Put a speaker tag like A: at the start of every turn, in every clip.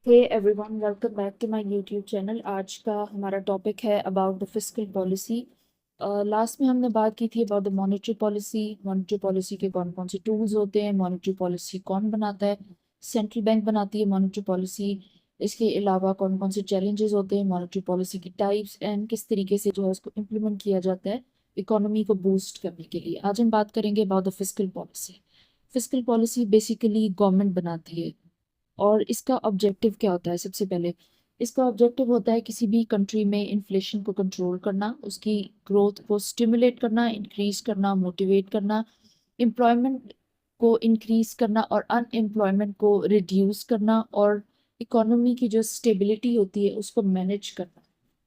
A: Hey everyone, welcome back to my YouTube channel. आज का हमारा टॉपिक है about the fiscal policy. Last में हमने बात की थी about the monetary policy. Monetary policy के कौन कौन से टूल्स होते हैं, मॉनेटरी पॉलिसी कौन बनाता है, सेंट्रल बैंक बनाती है मॉनेटरी पॉलिसी। इसके अलावा कौन कौन से चैलेंजेस होते हैं, मॉनेटरी पॉलिसी की टाइप्स एंड किस तरीके से जो है उसको इम्प्लीमेंट किया जाता है इकोनॉमी को बूस्ट करने के लिए। आज हम बात करेंगे about the fiscal policy. Fiscal policy basically government बनाती है और इसका ऑब्जेक्टिव क्या होता है। सबसे पहले इसका ऑब्जेक्टिव होता है किसी भी कंट्री में इन्फ्लेशन को कंट्रोल करना, उसकी ग्रोथ को स्टिमुलेट करना, इंक्रीज करना, मोटिवेट करना, एम्प्लॉयमेंट को इंक्रीज करना और अनएम्प्लॉयमेंट को रिड्यूस करना, और इकोनॉमी की जो स्टेबिलिटी होती है उसको मैनेज करना।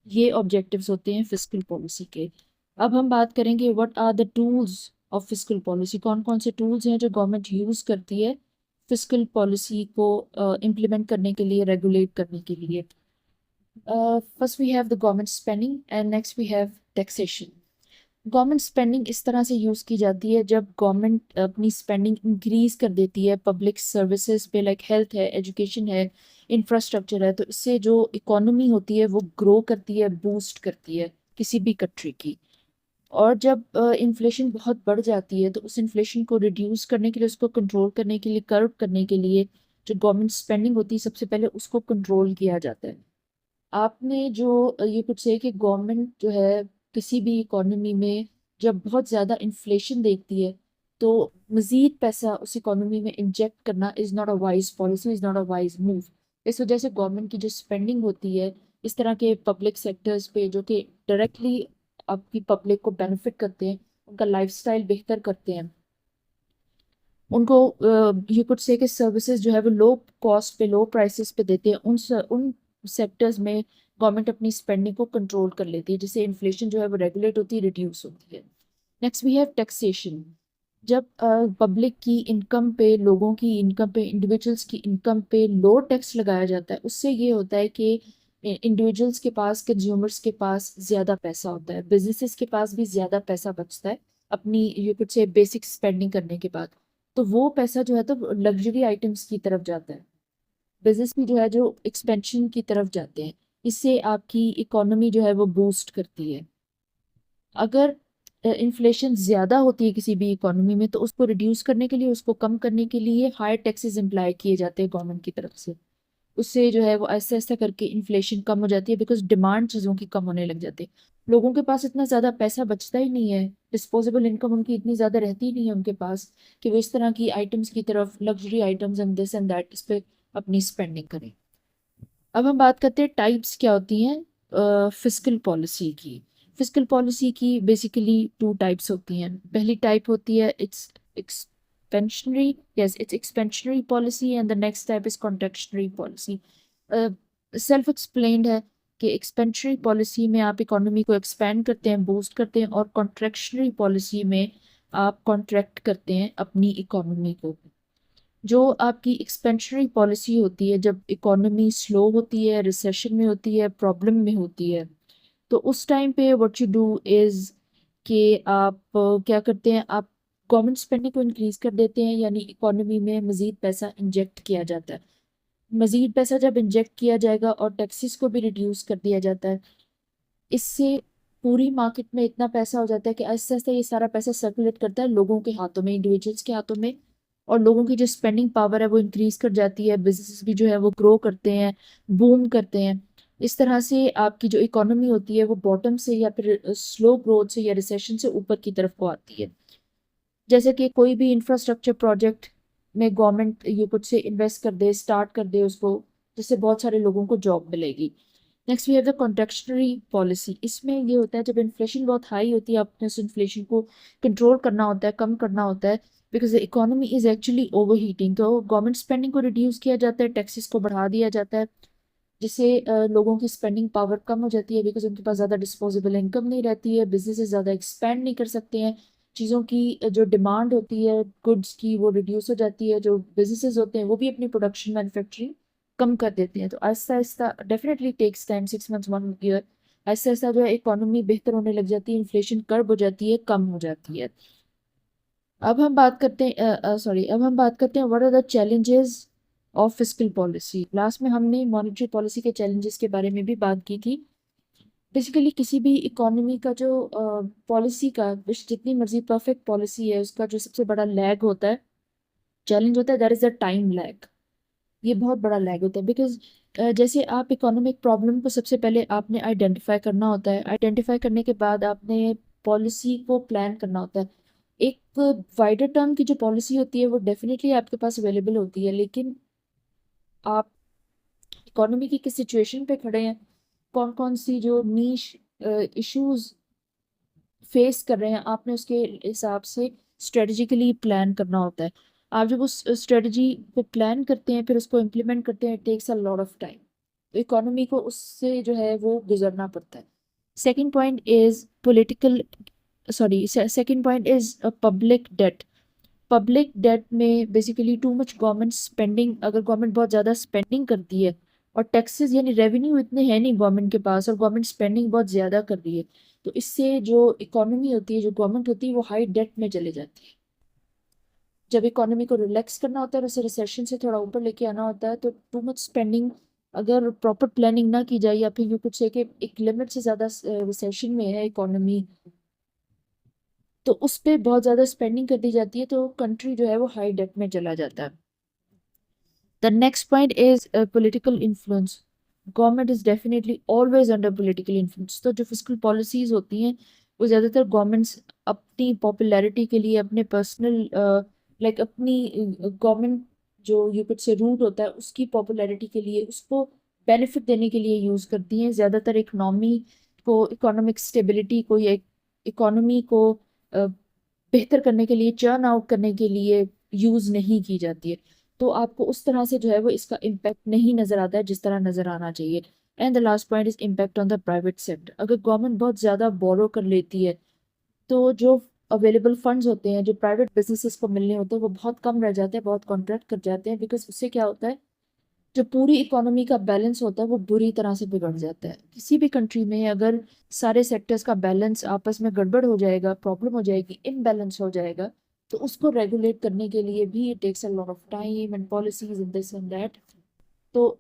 A: ये ऑब्जेक्टिव्स होते हैं फिस्कल पॉलिसी के। अब हम बात करेंगे what are the tools of fiscal policy. कौन कौन से टूल्स हैं जो गवर्नमेंट यूज करती है फिस्कल पॉलिसी को इम्प्लीमेंट करने के लिए, रेगुलेट करने के लिए। First we have the government spending and next we have taxation. Government spending इस तरह से यूज़ की जाती है जब गवर्नमेंट अपनी स्पेंडिंग इंक्रीज कर देती है पब्लिक सर्विसेज पे, लाइक हेल्थ है, एजुकेशन है, इंफ्रास्ट्रक्चर है। तो इससे जो इकोनॉमी होती है वो ग्रो करती है, बूस्ट करती है किसी भी कंट्री की। और जब इन्फ्लेशन बहुत बढ़ जाती है तो उस इन्फ्लेशन को रिड्यूस करने के लिए, उसको कंट्रोल करने के लिए, कर्व करने के लिए जो गवर्नमेंट स्पेंडिंग होती है सबसे पहले उसको कंट्रोल किया जाता है। आपने जो ये कुछ से कि गवर्नमेंट जो है किसी भी इकोनॉमी में जब बहुत ज़्यादा इन्फ्लेशन देखती है तो मज़ीद पैसा उस इकोनॉमी में इंजेक्ट करना is not a wise policy, is not a wise move. इस वजह से गवर्नमेंट की जो स्पेंडिंग होती है इस तरह के पब्लिक सेक्टर्स पे जो कि डायरेक्टली आपकी पब्लिक को बेनिफिट करते हैं, उनका लाइफस्टाइल बेहतर करते हैं, उनको ये कुछ से कि सर्विसेज जो है वो लो कॉस्ट पे, लो प्राइसेस पे देते हैं, उन सेक्टर्स में गवर्नमेंट अपनी स्पेंडिंग को कंट्रोल कर लेती है, जिससे इन्फ्लेशन जो है वो रेगुलेट होती है, रिड्यूस होती है। Next we have taxation. जब पब्लिक की इनकम पे, लोगों की इनकम पे, इंडिविजुअल्स की इनकम पे लो टैक्स लगाया जाता है, उससे ये होता है कि इंडिविजुअल्स के पास, कंज्यूमर्स के पास ज़्यादा पैसा होता है, बिजनेसेस के पास भी ज़्यादा पैसा बचता है अपनी ये कुछ से बेसिक स्पेंडिंग करने के बाद। तो वो पैसा जो है तो लग्जरी आइटम्स की तरफ जाता है, बिजनेस भी जो है जो एक्सपेंशन की तरफ जाते हैं। इससे आपकी इकोनॉमी जो है वो बूस्ट करती है। अगर इन्फ्लेशन ज़्यादा होती है किसी भी इकोनॉमी में तो उसको रिड्यूस करने के लिए, उसको कम करने के लिए हायर टैक्सेस इम्प्लाई किए जाते हैं गवर्नमेंट की तरफ से। उससे जो है वो ऐसा ऐसा करके इन्फ्लेशन कम हो जाती है, बिकॉज डिमांड चीज़ों की कम होने लग जाती है। लोगों के पास इतना ज़्यादा पैसा बचता ही नहीं है, डिस्पोजेबल इनकम उनकी इतनी ज़्यादा रहती ही नहीं है उनके पास कि वो इस तरह की आइटम्स की तरफ, luxury items and this and that, इस पे अपनी स्पेंडिंग करें। अब हम बात करते हैं टाइप्स क्या होती हैं फिस्कल पॉलिसी की। फिस्कल पॉलिसी की बेसिकली टू टाइप्स होती हैं। पहली टाइप होती है it's expansionary, yes it's expansionary policy, and the next type is contractionary policy. Self explained है कि एक्सपेंशनरी पॉलिसी में आप इकोनॉमी को एक्सपेंड करते हैं, बूस्ट करते हैं, और कॉन्ट्रेक्शनरी पॉलिसी में आप कॉन्ट्रैक्ट करते हैं अपनी इकोनॉमी को। जो आपकी एक्सपेंशनरी पॉलिसी होती है, जब इकोनॉमी स्लो होती है, रिसेशन में होती है, प्रॉब्लम में होती है, तो उस टाइम पे व्हाट यू डू इज कि आप क्या करते हैं, आप गवर्नमेंट स्पेंडिंग को इंक्रीज कर देते हैं, यानी इकोनॉमी में मजीद पैसा इंजेक्ट किया जाता है। मजीद पैसा जब इंजेक्ट किया जाएगा और टैक्सेस को भी रिड्यूस कर दिया जाता है, इससे पूरी मार्केट में इतना पैसा हो जाता है कि आहिस्ता आहिस्ता ये सारा पैसा सर्कुलेट करता है लोगों के हाथों में, इंडिविजुअल्स के हाथों में, और लोगों की जो स्पेंडिंग पावर है वो इंक्रीज कर जाती है, बिजनेस भी जो है वो ग्रो करते हैं, बूम करते हैं। इस तरह से आपकी जो इकोनॉमी होती है वो बॉटम से या फिर स्लो ग्रोथ से या रिसेशन से ऊपर की तरफ को आती है। जैसे कि कोई भी इंफ्रास्ट्रक्चर प्रोजेक्ट में गवर्नमेंट ये कुछ से इन्वेस्ट कर दे, स्टार्ट कर दे उसको, जिससे बहुत सारे लोगों को जॉब मिलेगी। Next we have the contractionary policy. इसमें ये होता है जब इन्फ्लेशन बहुत हाई होती है, आपने उस इन्फ्लेशन को कंट्रोल करना होता है, कम करना होता है, because the economy is actually over heating. तो गवर्नमेंट स्पेंडिंग को रिड्यूस किया जाता है, टैक्सेस को बढ़ा दिया जाता है, जिससे लोगों की स्पेंडिंग पावर कम हो जाती है, बिकॉज उनके पास ज़्यादा डिस्पोजेबल इनकम नहीं रहती है, बिजनेस ज़्यादा एक्सपेंड नहीं कर सकते हैं, चीज़ों की जो डिमांड होती है गुड्स की वो रिड्यूस हो जाती है, जो बिजनेसेस होते हैं वो भी अपनी प्रोडक्शन मैन्युफैक्चरिंग कम कर देते हैं। तो आहिस्ता आहिस्ता, definitely takes time, 6 months, 1 year, आहिस्ता आहिस्ता जो है इकोनॉमी बेहतर होने लग जाती है, इन्फ्लेशन कर्ब हो जाती है, कम हो जाती है। अब हम बात करते हैं what are the challenges of fiscal policy. Last में हमने मॉनेटरी पॉलिसी के चैलेंजेस के बारे में भी बात की थी। बेसिकली किसी भी इकोनॉमी का जो पॉलिसी का जितनी मर्जी परफेक्ट पॉलिसी है, उसका जो सबसे बड़ा लैग होता है, चैलेंज होता है, that is the time lag. ये बहुत बड़ा लैग होता है बिकॉज जैसे आप इकोनॉमिक प्रॉब्लम को सबसे पहले आपने आइडेंटिफाई करना होता है। आइडेंटिफाई करने के बाद आपने पॉलिसी को प्लान करना होता है। एक वाइडर टर्म की जो पॉलिसी होती है वो डेफिनेटली आपके पास अवेलेबल होती है, लेकिन आप इकोनॉमी की किस सिचुएशन पे खड़े हैं, कौन कौन सी जो नीश इश्यूज फेस कर रहे हैं, आपने उसके हिसाब से स्ट्रेटजिकली प्लान करना होता है। आप जब उस स्ट्रेटजी पे प्लान करते हैं फिर उसको इम्प्लीमेंट करते हैं, it takes a lot of time. तो इकोनॉमी को उससे जो है वो गुजरना पड़ता है। Second point is political, sorry, second point is public debt. Public debt में basically too much government spending, अगर गवर्नमेंट बहुत ज़्यादा स्पेंडिंग करती है और टैक्सेस यानी रेवेन्यू इतने हैं नहीं गवर्नमेंट के पास, और गवर्नमेंट स्पेंडिंग बहुत ज़्यादा कर रही है, तो इससे जो इकोनॉमी होती है, जो गवर्नमेंट होती है, वो हाई डेट में चले जाती है। जब इकोनॉमी को रिलैक्स करना होता है, उसे रिसेशन से थोड़ा ऊपर लेके आना होता है, तो टू मच स्पेंडिंग, अगर प्रॉपर प्लानिंग ना की जाए, या फिर यू कुछ से कि एक लिमिट से ज़्यादा रिसेशन में है इकोनॉमी, तो उस पर बहुत ज़्यादा स्पेंडिंग कर दी जाती है, तो कंट्री जो है वो हाई डेट में चला जाता है। The next point is political influence. Government is definitely always under political influence. तो जो फिस्कल पॉलिसीज होती हैं वो ज़्यादातर गवर्नमेंट्स अपनी पॉपुलैरिटी के लिए, अपने पर्सनल लाइक अपनी गवर्नमेंट जो यूपिट से रूट होता है उसकी पॉपुलैरिटी के लिए, उसको बेनिफिट देने के लिए यूज़ करती हैं। ज़्यादातर इकोनॉमी को, इकोनॉमिक स्टेबिलिटी को, या इकोनॉमी को बेहतर करने के लिए, चर्न आउट करने के लिए यूज़ नहीं की जाती है। तो आपको उस तरह से जो है वो इसका इम्पैक्ट नहीं नज़र आता है जिस तरह नज़र आना चाहिए। And the last point is impact on the private sector. अगर गवर्नमेंट बहुत ज़्यादा बोरो कर लेती है तो जो अवेलेबल फंड्स होते हैं, जो प्राइवेट बिजनेसेस को मिलने होते हैं, वो बहुत कम रह जाते हैं, बहुत कॉन्ट्रैक्ट कर जाते हैं। बिकॉज उससे क्या होता है, जो पूरी इकोनॉमी का बैलेंस होता है वो बुरी तरह से बिगड़ जाता है। किसी भी कंट्री में अगर सारे सेक्टर्स का बैलेंस आपस में गड़बड़ हो जाएगा, प्रॉब्लम हो जाएगी, इनबैलेंस हो जाएगा, तो उसको रेगुलेट करने के लिए भी it takes a lot of time and policies and this and that. तो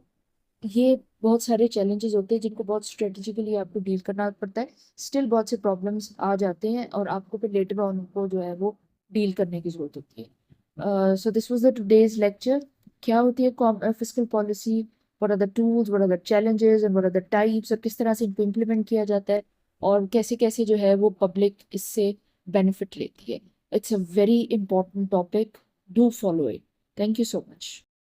A: ये बहुत सारे चैलेंजेस होते हैं जिनको बहुत स्ट्रेटेजिकली आपको डील करना पड़ता है। स्टिल बहुत से प्रॉब्लम्स आ जाते हैं और आपको फिर लेटर ऑन उनको जो है वो डील करने की जरूरत होती है। So this was the today's lecture. क्या होती है fiscal policy, what are the tools, what are the challenges and what are the types, और किस तरह से इनको इम्प्लीमेंट किया जाता है, और कैसे कैसे जो है वो पब्लिक इससे बेनिफिट लेती है। It's a very important topic, do follow it. Thank you so much.